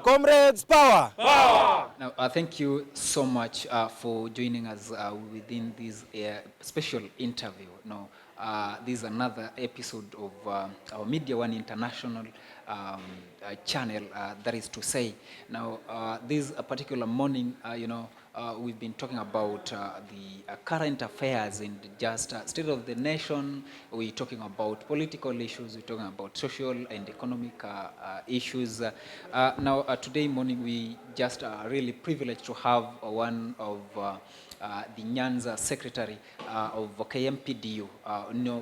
Comrades, power! Now, thank you so much for joining us within this special interview. Now, this is another episode of our Media One International channel, that is to say. Now, this particular morning, we've been talking about the current affairs in just state of the nation. We're talking about political issues. We're talking about social and economic issues. Now, today morning, we just really privileged to have one of the Nyanza secretary of Kmpdu.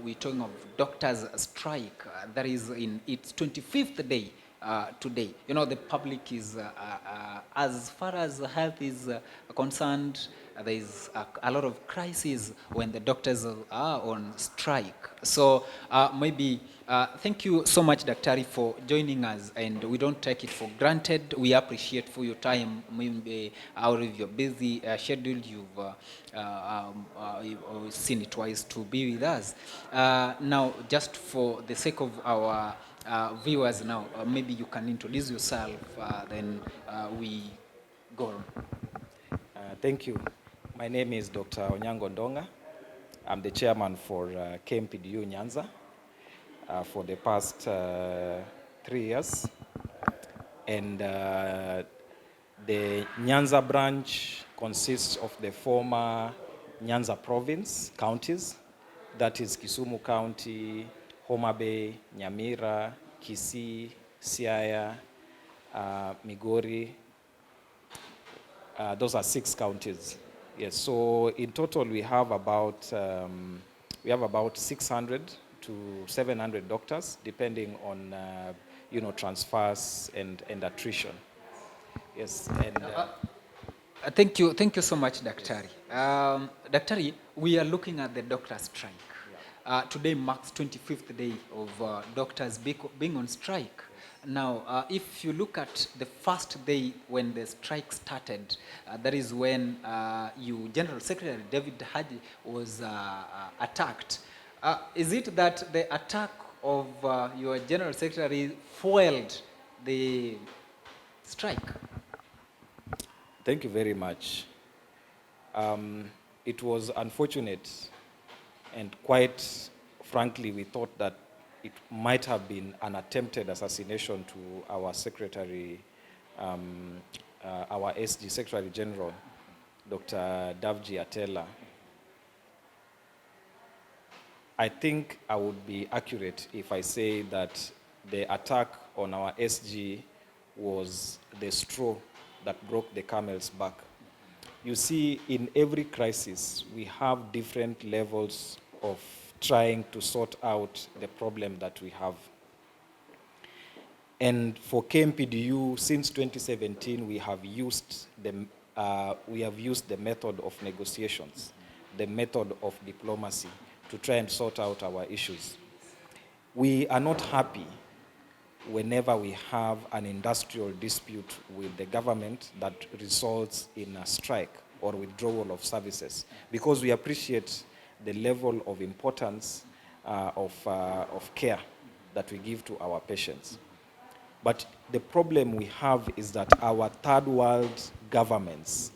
We're talking of doctors' strike that is in its 25th day. Today, the public is, as far as health is concerned, there is a lot of crisis when the doctors are on strike. So maybe, thank you so much, Daktari, for joining us, and we don't take it for granted. We appreciate for your time, maybe out of your busy schedule, you've seen it wise to be with us. Now, just for the sake of our viewers now, maybe you can introduce yourself, then we go on. Thank you. My name is Dr. Ndong'A. I'm the chairman for Kmpdu Nyanza for the past 3 years. And the Nyanza branch consists of the former Nyanza province counties, that is Kisumu County, Homa Bay, Nyamira, Kisii, Siaya, Migori. Those are 6 counties. Yes. So in total, we have about 600 to 700 doctors, depending on transfers and attrition. Yes. And thank you so much, Daktari. Daktari, we are looking at the doctor strike. Today marks 25th day of doctors being on strike. Now, if you look at the first day when the strike started, that is when General Secretary David Haji was attacked. Is it that the attack of your General Secretary fueled the strike? Thank you very much. It was unfortunate, and quite frankly, we thought that it might have been an attempted assassination to our secretary, our SG Secretary General, Dr. Davji Atela. I think I would be accurate if I say that the attack on our SG was the straw that broke the camel's back. You see, in every crisis, we have different levels of trying to sort out the problem that we have. And for Kmpdu, since 2017, we have used the method of negotiations, the method of diplomacy to try and sort out our issues. We are not happy whenever we have an industrial dispute with the government that results in a strike or withdrawal of services, because we appreciate the level of importance of care that we give to our patients. But the problem we have is that our third world governments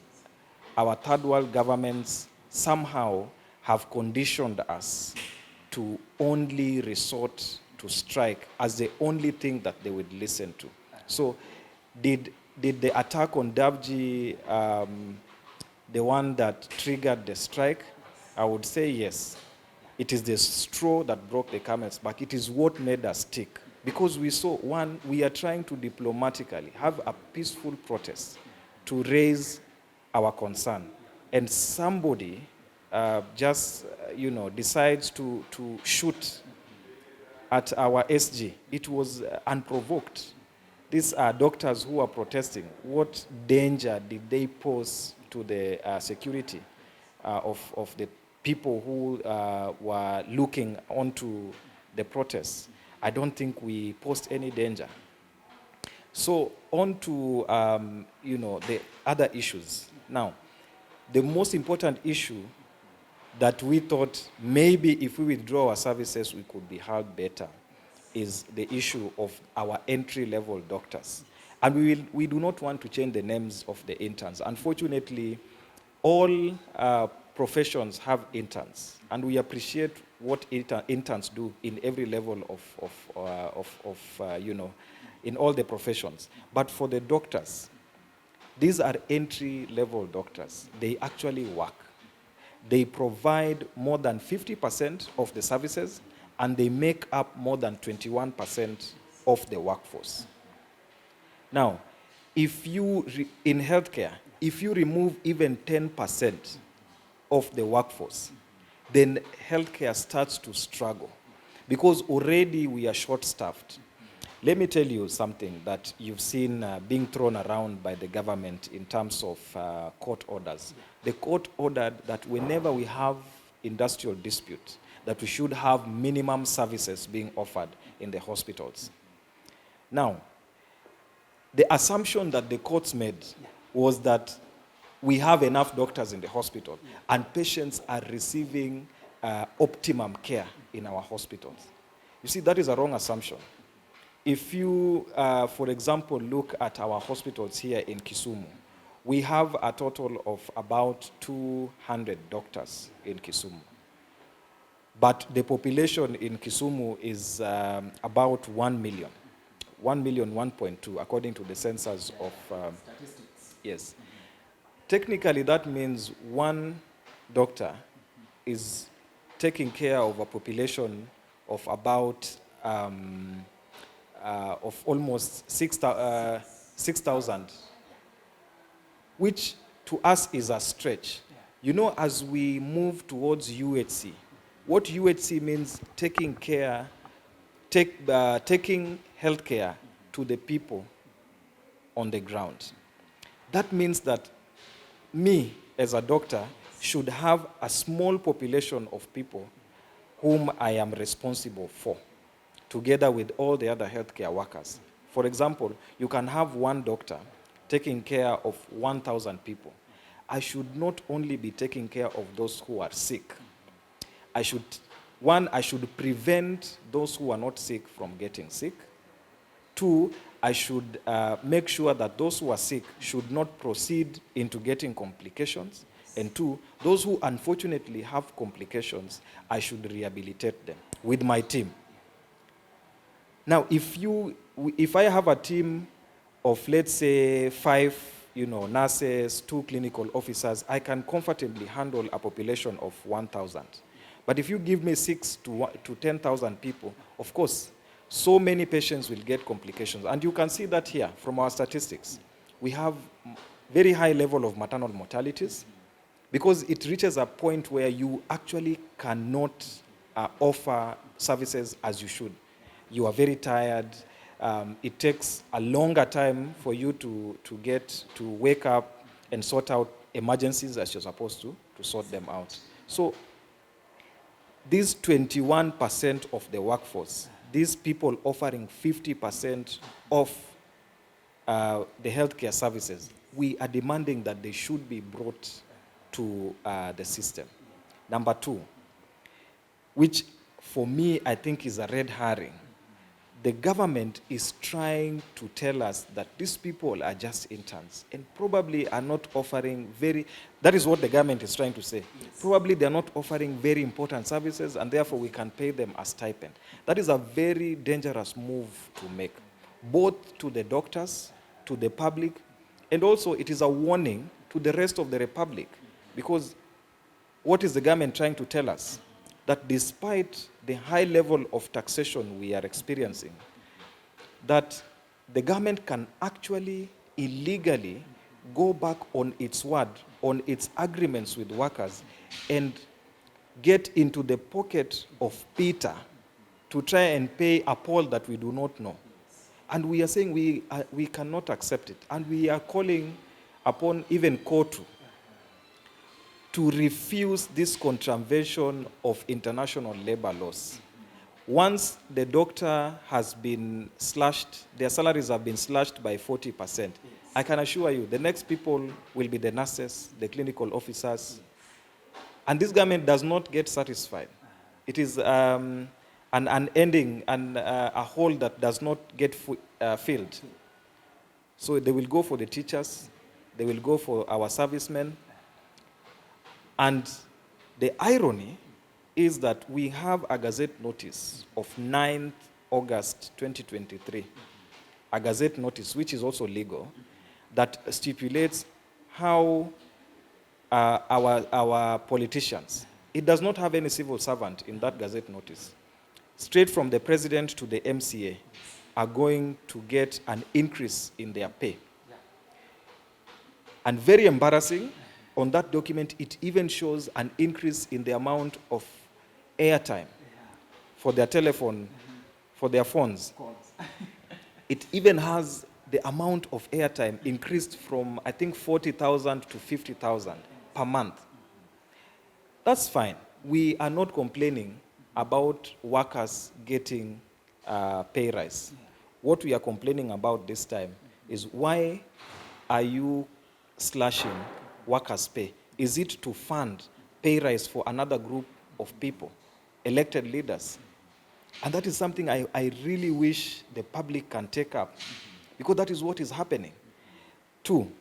somehow have conditioned us to only resort to strike as the only thing that they would listen to. So did the attack on Davji, the one that triggered the strike? I would say yes. It is the straw that broke the camel's back. It is what made us tick. Because we saw, one, we are trying to diplomatically have a peaceful protest to raise our concern. And somebody decides to shoot at our SG. It was unprovoked. These are doctors who are protesting. What danger did they pose to the security of the people who were looking onto the protests? I don't think we posed any danger. So on to the other issues. Now, the most important issue that we thought maybe if we withdraw our services we could be held better is the issue of our entry-level doctors. And we do not want to change the names of the interns. Unfortunately, all professions have interns, and we appreciate what interns do in every level in all the professions. But for the doctors, these are entry-level doctors. They actually work. They provide more than 50% of the services, and they make up more than 21% of the workforce. Now, if you, in healthcare, if you remove even 10% of the workforce, then healthcare starts to struggle because already we are short-staffed. Let me tell you something that you've seen being thrown around by the government in terms of court orders. The court ordered that whenever we have industrial dispute, that we should have minimum services being offered in the hospitals. Now, the assumption that the courts made was that we have enough doctors in the hospital and patients are receiving optimum care in our hospitals. You see, that is a wrong assumption. If you, for example, look at our hospitals here in Kisumu, we have a total of about 200 doctors in Kisumu. But the population in Kisumu is about 1 million. 1 million, 1.2, according to the census of... Statistics. Yes. Technically, that means one doctor is taking care of a population of about... of almost 6,000, which to us is a stretch. You know, as we move towards UHC, what UHC means, taking healthcare to the people on the ground. That means that me, as a doctor, should have a small population of people whom I am responsible for, together with all the other healthcare workers. For example, you can have one doctor taking care of 1,000 people. I should not only be taking care of those who are sick. I should prevent those who are not sick from getting sick. 2, I should make sure that those who are sick should not proceed into getting complications. And 2, those who unfortunately have complications, I should rehabilitate them with my team. Now, if I have a team of, let's say, 5, nurses, 2 clinical officers, I can comfortably handle a population of 1,000. But if you give me 6,000 to 10,000 people, of course, so many patients will get complications. And you can see that here from our statistics. We have very high level of maternal mortalities because it reaches a point where you actually cannot offer services as you should. You are very tired. It takes a longer time for you to wake up and sort out emergencies as you're supposed to sort them out. So these 21% of the workforce, these people offering 50% of the healthcare services, we are demanding that they should be brought to the system. Number 2, which for me I think is a red herring. The government is trying to tell us that these people are just interns and probably are not offering that is what the government is trying to say. Yes. Probably they're not offering very important services and therefore we can pay them a stipend. That is a very dangerous move to make, both to the doctors, to the public, and also it is a warning to the rest of the republic. Because what is the government trying to tell us? That despite the high level of taxation we are experiencing, that the government can actually illegally go back on its word, on its agreements with workers, and get into the pocket of Peter to try and pay a Paul that we do not know. And we are saying we cannot accept it. And we are calling upon even Kotu to refuse this contravention of international labor laws. Once the doctor has been slashed, their salaries have been slashed by 40%, I can assure you the next people will be the nurses, the clinical officers. And this government does not get satisfied. It is an ending and a hole that does not get filled. So they will go for the teachers, they will go for our servicemen. And the irony is that we have a gazette notice of 9th August 2023, a gazette notice which is also legal, that stipulates how our politicians, it does not have any civil servant in that gazette notice. Straight from the president to the MCA are going to get an increase in their pay. And very embarrassing, on that document, it even shows an increase in the amount of airtime for their telephone, for their phones. It even has the amount of airtime increased from, I think, 40,000 to 50,000 per month. That's fine. We are not complaining about workers getting pay rise. What we are complaining about this time is, why are you slashing workers' pay? Is it to fund pay rise for another group of people, elected leaders? And that is something I really wish the public can take up, because that is what is happening. 2,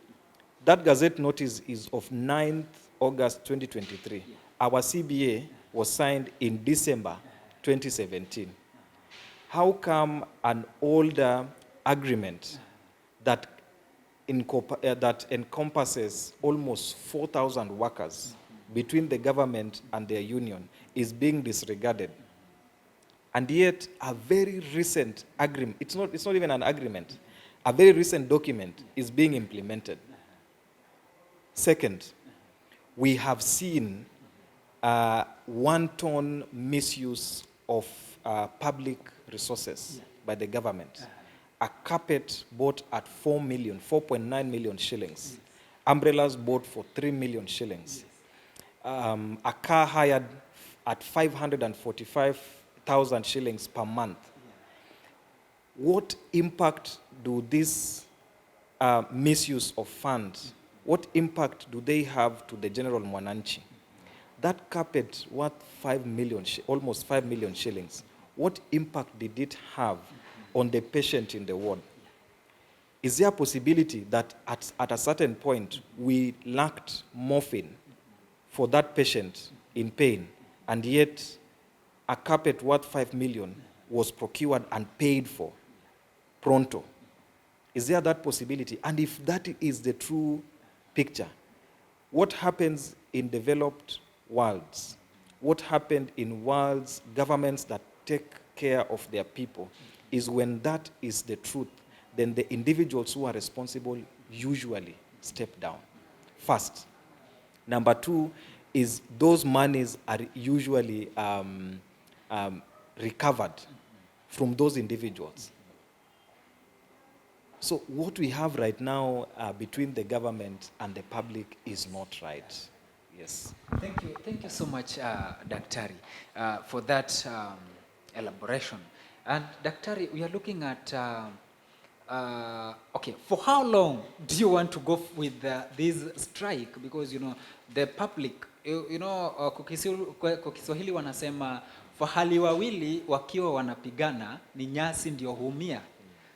that gazette notice is of 9th August 2023. Our CBA was signed in December 2017. How come an older agreement that encompasses almost 4,000 workers between the government and their union is being disregarded? And yet, a very recent agreement, it's not even an agreement, a very recent document is being implemented. Second, we have seen wanton misuse of public resources by the government. A carpet bought at 4.9 million shillings. Umbrellas bought for 3 million shillings. A car hired at 545,000 shillings per month. What impact do this misuse of funds, what impact do they have to the general mwananchi? That carpet worth almost 5 million shillings, what impact did it have on the patient in the ward? Is there a possibility that at a certain point we lacked morphine for that patient in pain, and yet a carpet worth 5 million was procured and paid for pronto? Is there that possibility? And if that is the true picture, what happens in developed worlds? What happened in worlds, governments that take care of their people, is when that is the truth, then the individuals who are responsible usually step down first. Number 2 is those monies are usually recovered from those individuals. So what we have right now between the government and the public is not right. Yes. Thank you so much, Daktari, for that elaboration. And Daktari, we are looking at, okay, for how long do you want to go with this strike? Because, the public, kwa Kiswahili wanasema, fahali wawili wakiwa wanapigana, ni nyasi ndio humia.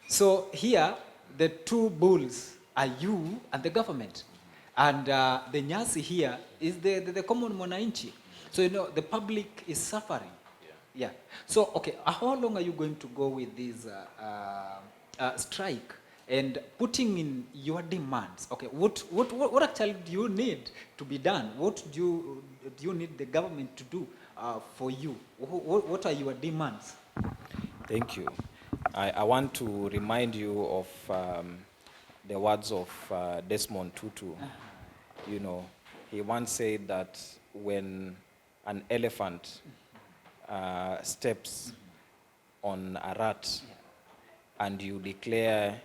So here, the two bulls are you and the government. And the nyasi here is the common mwananchi. So, the public is suffering. Yeah. So, okay, how long are you going to go with this strike and putting in your demands? Okay, what actually do you need to be done? What do you need the government to do for you? What are your demands? Thank you. I want to remind you of the words of Desmond Tutu. He once said that when an elephant steps on a rat and you declare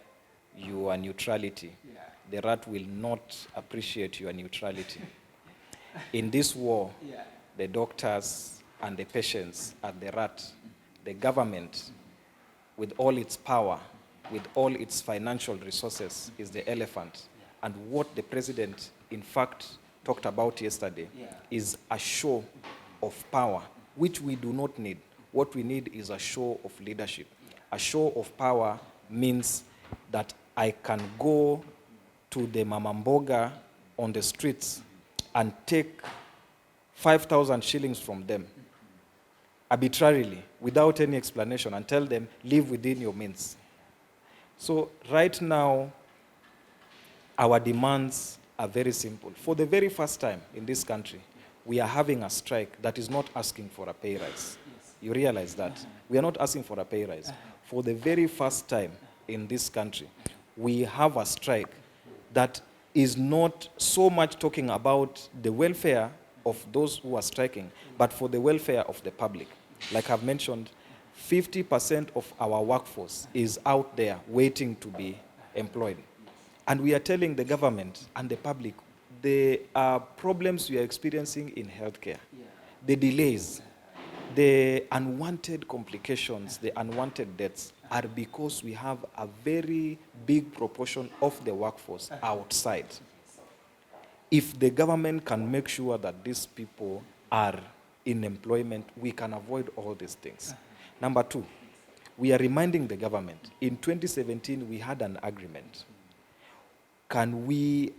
your neutrality, the rat will not appreciate your neutrality. In this war, the doctors and the patients are the rat. The government, with all its power, with all its financial resources, is the elephant. And what the president, in fact, talked about yesterday is a show of power, which we do not need. What we need is a show of leadership. A show of power means that I can go to the mama mboga on the streets and take 5,000 shillings from them arbitrarily, without any explanation, and tell them, live within your means. So right now, our demands are very simple. For the very first time in this country, we are having a strike that is not asking for a pay rise. You realize that? We are not asking for a pay rise. For the very first time in this country, we have a strike that is not so much talking about the welfare of those who are striking, but for the welfare of the public. Like I've mentioned, 50% of our workforce is out there waiting to be employed. And we are telling the government and the public the problems we are experiencing in healthcare, the delays, the unwanted complications, the unwanted deaths are because we have a very big proportion of the workforce outside. If the government can make sure that these people are in employment, we can avoid all these things. Number two, we are reminding the government, in 2017 we had an agreement. Can we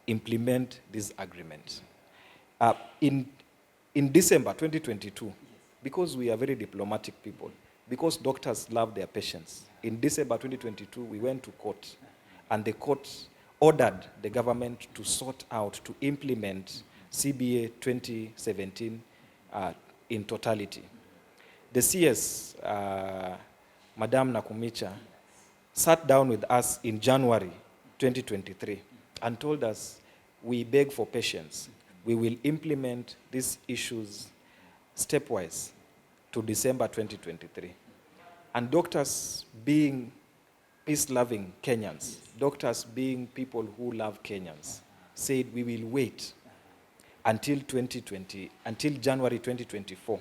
implement this agreement? In December 2022, because we are very diplomatic people, because doctors love their patients, in December 2022, we went to court, and the court ordered the government to sort out, to implement CBA 2017 in totality. The CS, Madam Nakumicha, sat down with us in January 2023 and told us, we beg for patience. We will implement these issues stepwise to December 2023. And doctors, being peace-loving Kenyans, doctors being people who love Kenyans, said we will wait until January 2024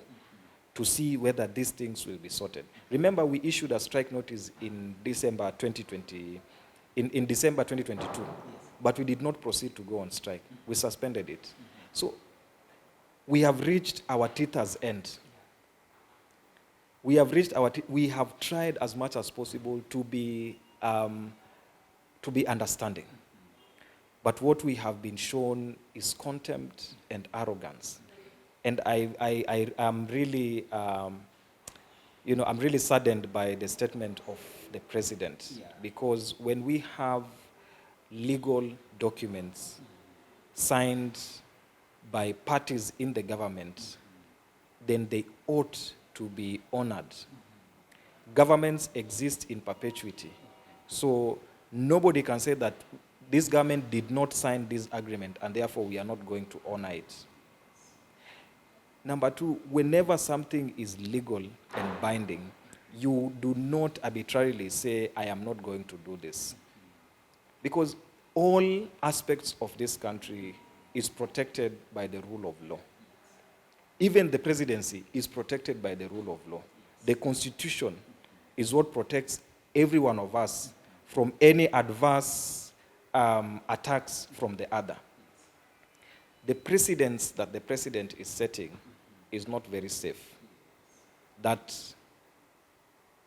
to see whether these things will be sorted. Remember, we issued a strike notice in December 2020, in December 2022, but we did not proceed to go on strike. We suspended it. So we have reached our teether's end. We have tried as much as possible to be understanding. But what we have been shown is contempt and arrogance. And I am really, I'm really saddened by the statement of the president, because when we have legal documents signed by parties in the government, then they ought to be honored. Governments exist in perpetuity. So nobody can say that this government did not sign this agreement and therefore we are not going to honor it. Number two, whenever something is legal and binding, you do not arbitrarily say, I am not going to do this. Because all aspects of this country is protected by the rule of law. Even the presidency is protected by the rule of law. The Constitution is what protects every one of us from any adverse attacks from the other. The precedents that the president is setting is not very safe. That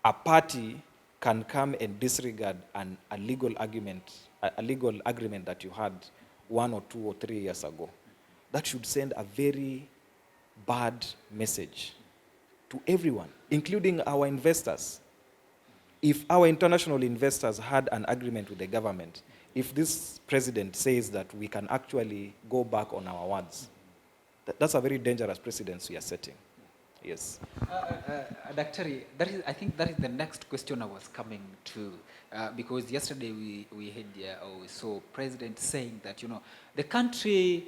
a party can come and disregard a legal agreement that you had 1 or 2 or 3 years ago. That should send a very bad message to everyone, including our investors. If our international investors had an agreement with the government, if this president says that we can actually go back on our words, that's a very dangerous precedent we are setting. Yes. Dr. I think that is the next question I was coming to, because yesterday we had we saw President saying that the country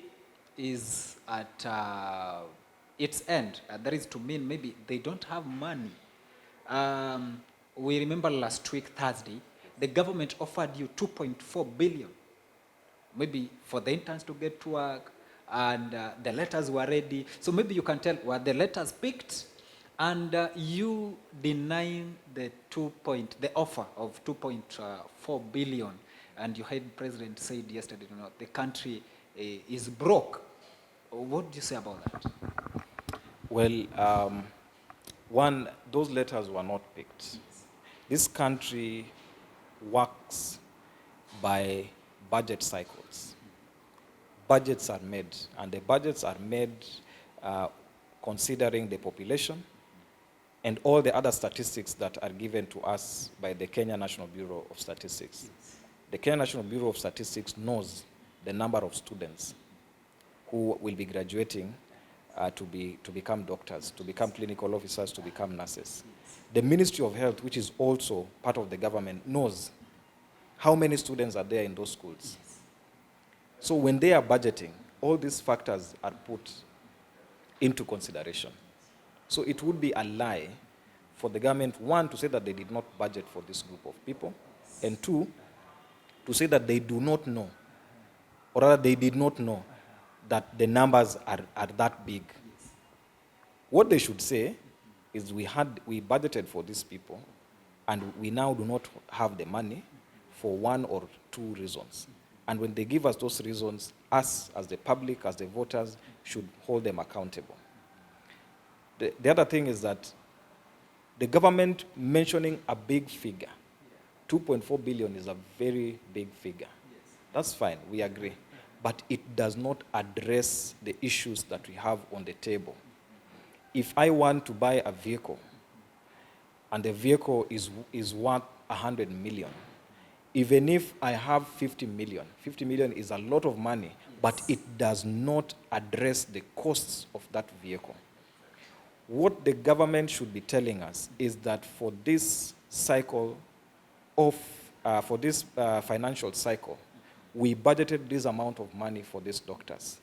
is at its end. That is to mean maybe they don't have money. We remember last week Thursday, the government offered you 2.4 billion, maybe for the interns to get to work, and the letters were ready. So maybe you can tell, were the letters picked? And you denying the offer of 2.4 billion, and you heard President said yesterday, the country is broke. What do you say about that? Well, one, those letters were not picked. This country works by budget cycles. Budgets are made, and the budgets are made considering the population and all the other statistics that are given to us by the Kenya National Bureau of Statistics. The Kenya National Bureau of Statistics knows the number of students who will be graduating to become doctors, to become clinical officers, to become nurses. The Ministry of Health, which is also part of the government, knows how many students are there in those schools. So when they are budgeting, all these factors are put into consideration. So it would be a lie for the government, one, to say that they did not budget for this group of people, and two, to say that they do not know, or rather they did not know that the numbers are that big. What they should say is we budgeted for these people, and we now do not have the money for one or two reasons. And when they give us those reasons, us as the public, as the voters, should hold them accountable. The other thing is that the government mentioning a big figure, 2.4 billion is a very big figure. That's fine, we agree. But it does not address the issues that we have on the table. If I want to buy a vehicle, and the vehicle is worth 100 million, even if I have 50 million is a lot of money, but it does not address the costs of that vehicle. What the government should be telling us is that for this cycle for this financial cycle, we budgeted this amount of money for these doctors.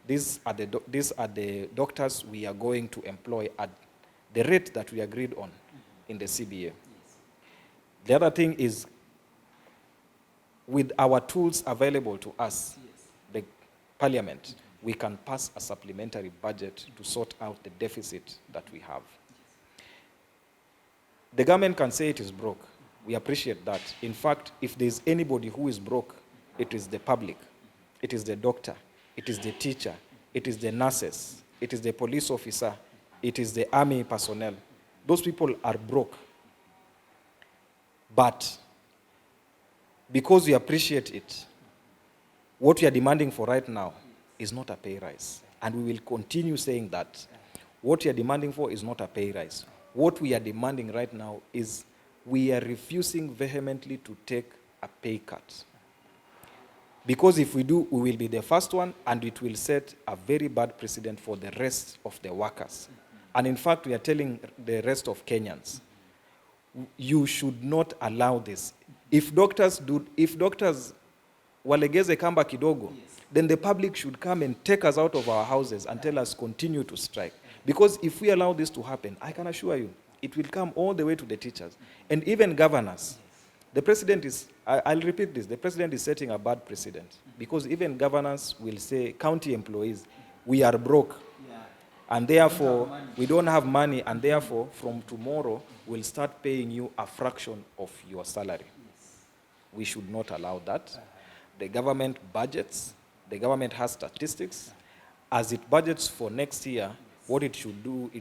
These are the doctors we are going to employ at the rate that we agreed on in the CBA. The other thing is, with our tools available to us, the parliament, we can pass a supplementary budget to sort out the deficit that we have. The government can say it is broke. We appreciate that. In fact, if there's anybody who is broke, it is the public, it is the doctor, it is the teacher, it is the nurses, it is the police officer, it is the army personnel. Those people are broke. But because we appreciate it, what we are demanding for right now is not a pay rise. And we will continue saying that. What we are demanding for is not a pay rise. What we are demanding right now is we are refusing vehemently to take a pay cut. Because if we do, we will be the first one, and it will set a very bad precedent for the rest of the workers. And in fact, we are telling the rest of Kenyans, you should not allow this. If doctors walegeze kamba kidogo, then the public should come and take us out of our houses and tell us continue to strike. Because if we allow this to happen, I can assure you, it will come all the way to the teachers. And even governors. The president is, I'll repeat this, the president is setting a bad precedent. Because even governors will say, county employees, we are broke. And therefore, we don't have money, and therefore, from tomorrow, we'll start paying you a fraction of your salary. We should not allow that. The government budgets, the government has statistics. As it budgets for next year, what it should do,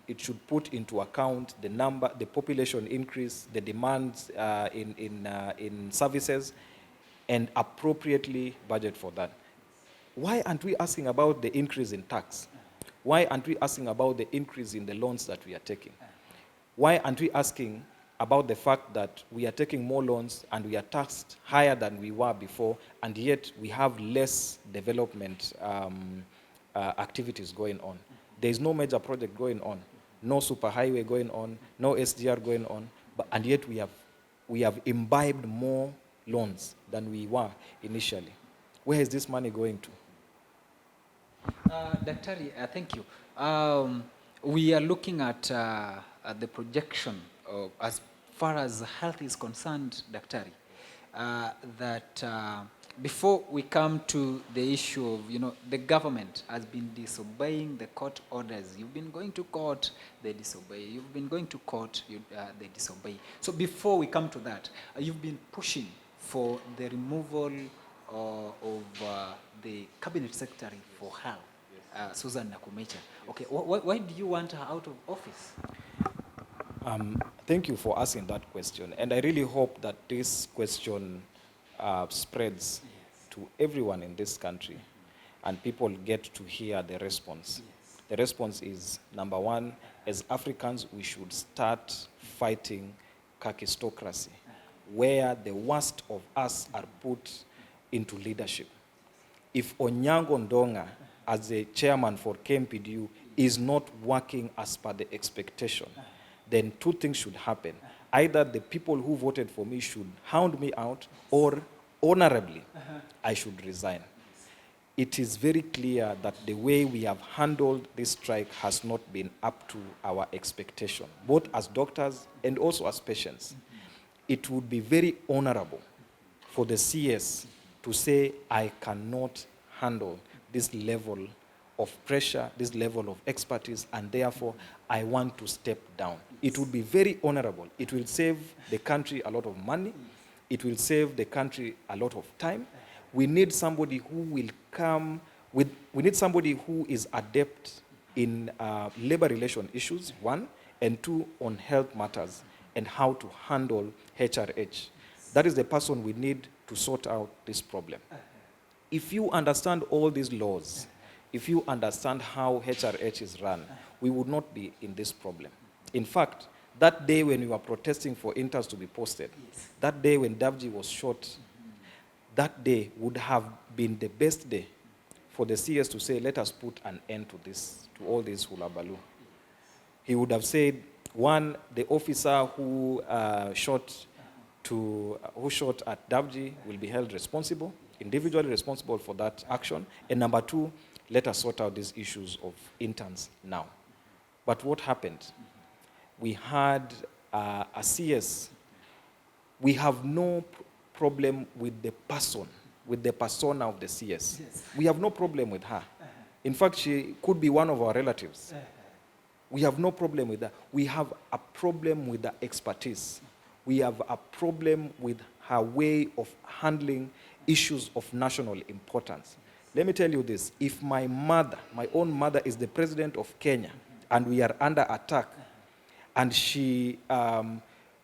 it should put into account the population increase, the demands in services, and appropriately budget for that. Why aren't we asking about the increase in tax? Why aren't we asking about the increase in the loans that we are taking? Why aren't we asking about the fact that we are taking more loans and we are taxed higher than we were before, and yet we have less development activities going on? There is no major project going on, no superhighway going on, no SGR going on, and yet we have imbibed more loans than we were initially. Where is this money going to? Daktari, thank you. We are looking at the projection of, as far as health is concerned, Daktari, that before we come to the issue of, the government has been disobeying the court orders. You've been going to court, they disobey. You've been going to court, they disobey. So before we come to that, you've been pushing for the removal of the cabinet secretary for health, Susan Nakumecha. Okay, why do you want her out of office? Thank you for asking that question. And I really hope that this question spreads to everyone in this country and people get to hear the response. The response is, number one, as Africans, we should start fighting kakistocracy, where the worst of us are put into leadership. If Onyango Ndong'A, as a chairman for Kmpdu, is not working as per the expectation, then two things should happen. Either the people who voted for me should hound me out, or honorably, I should resign. It is very clear that the way we have handled this strike has not been up to our expectation, both as doctors and also as patients. It would be very honorable for the CS to say, I cannot handle this level of pressure, this level of expertise, and therefore I want to step down. It would be very honorable. It will save the country a lot of money. It will save the country a lot of time. We need somebody who will come with, we need somebody who is adept in labor relation issues, one, and two, on health matters and how to handle HRH. That is the person we need to sort out this problem. If you understand all these laws, if you understand how HRH is run, we would not be in this problem. In fact, that day when we were protesting for interns to be posted, that day when Davji was shot, that day would have been the best day for the CS to say, let us put an end to this, to all this hula baloo. He would have said, one, the officer who shot at Davji will be held responsible, individually responsible for that action. And number two, let us sort out these issues of interns now. But what happened? We had a CS. We have no problem with the person, with the persona of the CS. Yes. We have no problem with her. In fact, she could be one of our relatives. We have no problem with that. We have a problem with the expertise. We have a problem with her way of handling issues of national importance. Let me tell you this. If my mother, my own mother, is the president of Kenya, and we are under attack, and she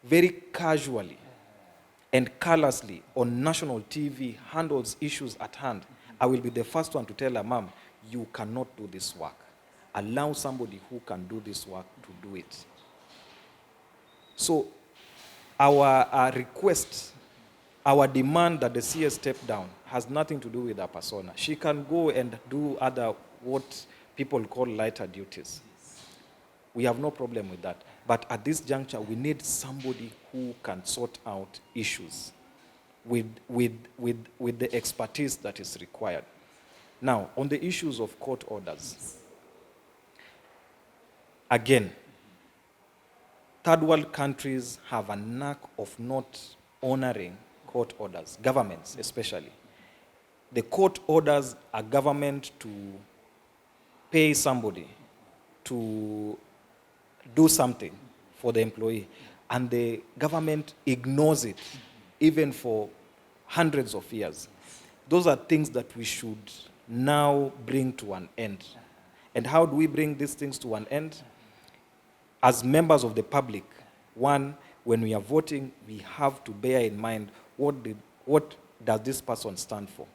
very casually and callously on national TV handles issues at hand, I will be the first one to tell her, Mom, you cannot do this work. Allow somebody who can do this work to do it. So our request, our demand that the CS step down has nothing to do with her persona. She can go and do other, what people call lighter duties. We have no problem with that. But at this juncture, we need somebody who can sort out issues with the expertise that is required. Now, on the issues of court orders, again, third world countries have a knack of not honoring court orders, governments especially. The court orders a government to pay somebody to do something for the employee, and the government ignores it even for hundreds of years. Those are things that we should now bring to an end. And how do we bring these things to an end? As members of the public, one, when we are voting, we have to bear in mind what does this person stand for.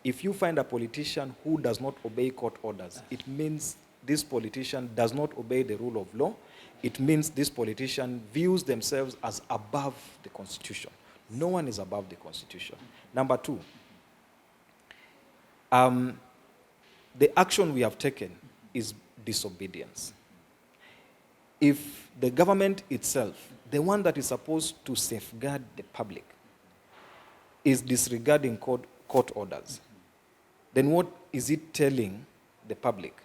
If you find a politician who does not obey court orders, it means this politician does not obey the rule of law. It means this politician views themselves as above the Constitution. No one is above the Constitution. Number two, the action we have taken is disobedience. If the government itself, the one that is supposed to safeguard the public, is disregarding court orders, then what is it telling the public?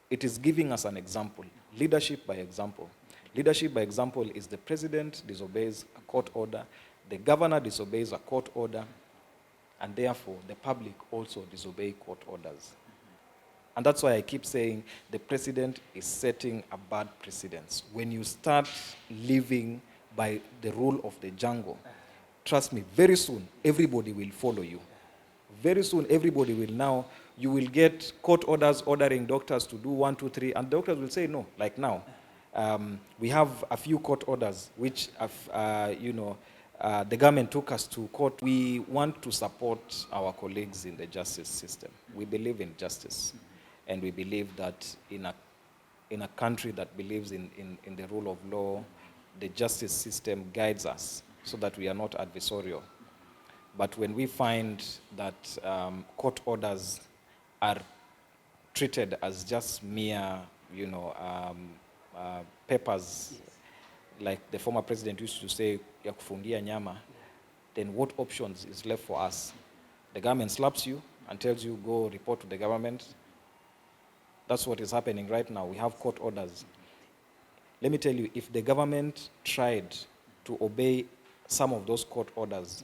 It is giving us an example, leadership by example. Leadership by example is the president disobeys a court order, the governor disobeys a court order, and therefore the public also disobey court orders. And that's why I keep saying the president is setting a bad precedence. When you start living by the rule of the jungle, trust me, very soon everybody will follow you. Very soon everybody will now, you will get court orders ordering doctors to do 1, 2, 3, and doctors will say no, like now. We have a few court orders which, the government took us to court. We want to support our colleagues in the justice system. We believe in justice, and we believe that in a country that believes in the rule of law, the justice system guides us so that we are not adversarial. But when we find that court orders are treated as just mere, papers, like the former president used to say, ya kufungia nyama, then what options is left for us? The government slaps you and tells you, go report to the government. That's what is happening right now. We have court orders. Let me tell you, if the government tried to obey some of those court orders,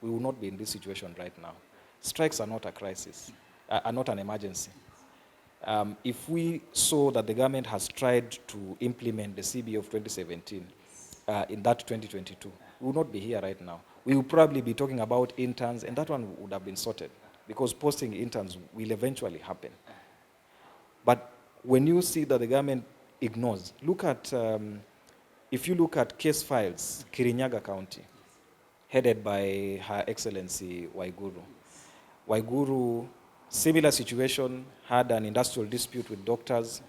we will not be in this situation right now. Strikes are not a crisis, are not an emergency. If we saw that the government has tried to implement the CB of 2017 in that 2022, we would not be here right now. We would probably be talking about interns, and that one would have been sorted, because posting interns will eventually happen. But when you see that the government ignores, if you look at case files, Kirinyaga County, headed by Her Excellency Waiguru. Waiguru, similar situation, had an industrial dispute with doctors,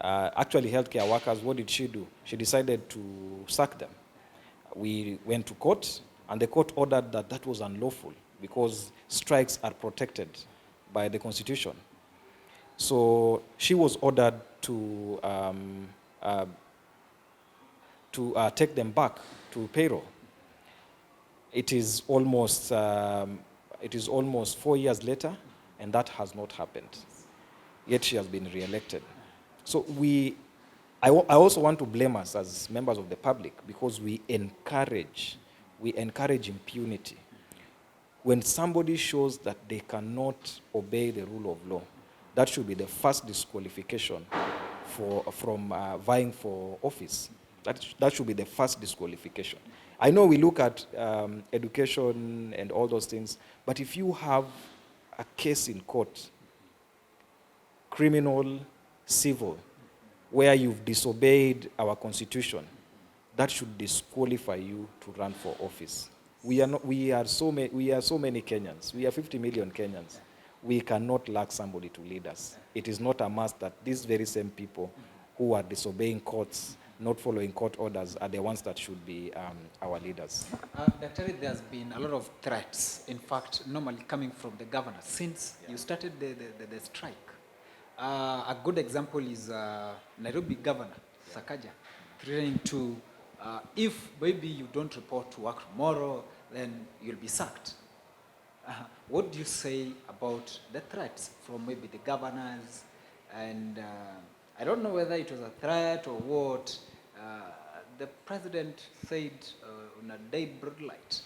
actually healthcare workers. What did she do? She decided to sack them. We went to court, and the court ordered that that was unlawful because strikes are protected by the Constitution. So she was ordered to take them back to payroll. It is almost 4 years later, and that has not happened. Yet she has been re-elected. So I also want to blame us as members of the public, because we encourage impunity. When somebody shows that they cannot obey the rule of law, that should be the first disqualification from vying for office. That should be the first disqualification. I know we look at education and all those things, but if you have a case in court, criminal, civil, where you've disobeyed our Constitution, that should disqualify you to run for office. We are so many Kenyans. We are 50 million Kenyans. We cannot lack somebody to lead us. It is not a must that these very same people who are disobeying courts, not following court orders, are the ones that should be our leaders. Dr. There's been a lot of threats, in fact, normally coming from the governor since you started the strike. A good example is Nairobi Governor Sakaja threatening to, if maybe you don't report to work tomorrow, then you'll be sacked. What do you say about the threats from maybe the governors? And I don't know whether it was a threat or what. The president said on a day broad light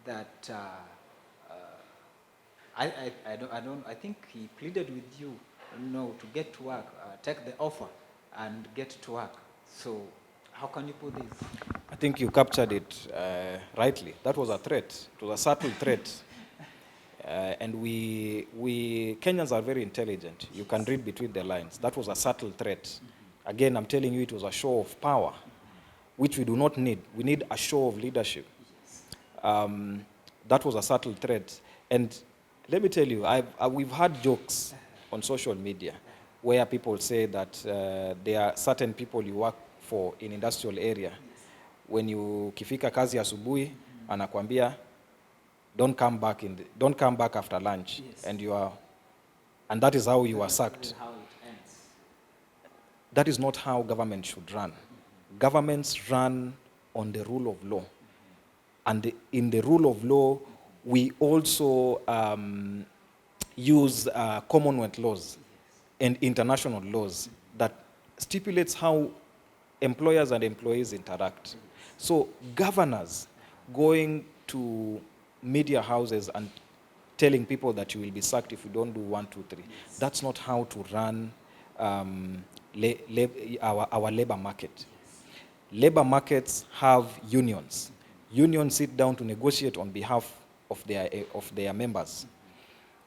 that I think he pleaded with you, to get to work, take the offer and get to work. So how can you put this? I think you captured it rightly. That was a threat. It was a subtle threat. And we Kenyans are very intelligent. You can read between the lines. That was a subtle threat. Again, I'm telling you, it was a show of power, which we do not need. We need a show of leadership. That was a subtle threat. And let me tell you, we've had jokes on social media where people say that there are certain people you work for in industrial area. When you kifika kazi asubuhi, anakuambia, don't come back after lunch. Yes. And that is how you are sacked. How it ends. That is not how government should run. Governments run on the rule of law. And in the rule of law, we also use Commonwealth laws and international laws that stipulates how employers and employees interact. So governors going to media houses and telling people that you will be sacked if you don't do 1, 2, 3. That's not how to run our labor market. Labor markets have unions. Unions sit down to negotiate on behalf of their members.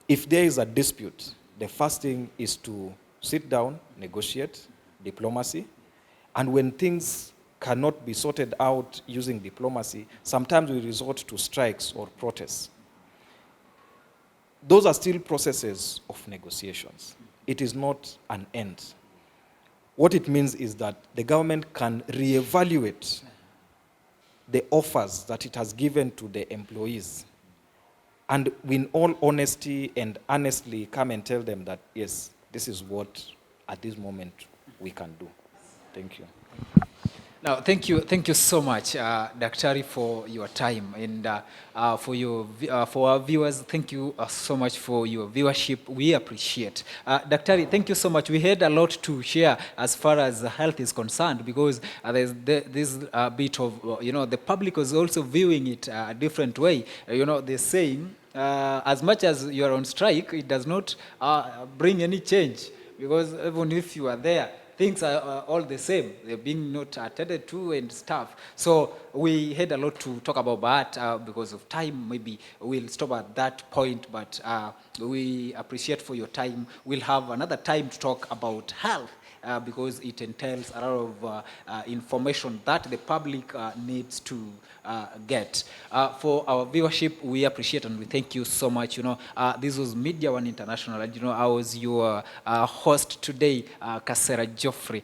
If there is a dispute, the first thing is to sit down, negotiate, diplomacy, And when things cannot be sorted out using diplomacy, sometimes we resort to strikes or protests. Those are still processes of negotiations. It is not an end. What it means is that the government can reevaluate the offers that it has given to the employees, and in all honesty and honestly come and tell them that, yes, this is what at this moment we can do. Thank you. Now, thank you so much, Daktari, for your time, and for our viewers, thank you so much for your viewership. We appreciate. Daktari, thank you so much. We had a lot to share as far as health is concerned, because there's this bit of the public is also viewing it a different way. They're saying as much as you are on strike, it does not bring any change, because even if you are there, things are all the same. They're being not attended to and stuff. So we had a lot to talk about, but because of time, maybe we'll stop at that point. But we appreciate for your time. We'll have another time to talk about health, because it entails a lot of information that the public needs to get. For our viewership, we appreciate and we thank you so much. This was Media One International, and I was your host today, Kasera Joffrey.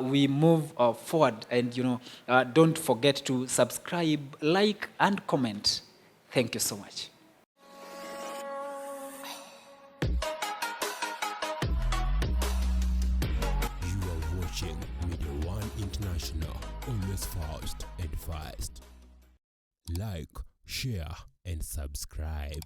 We move forward, and don't forget to subscribe, like, and comment. Thank you so much. Media One International, always fast and fast. Like, share, and subscribe.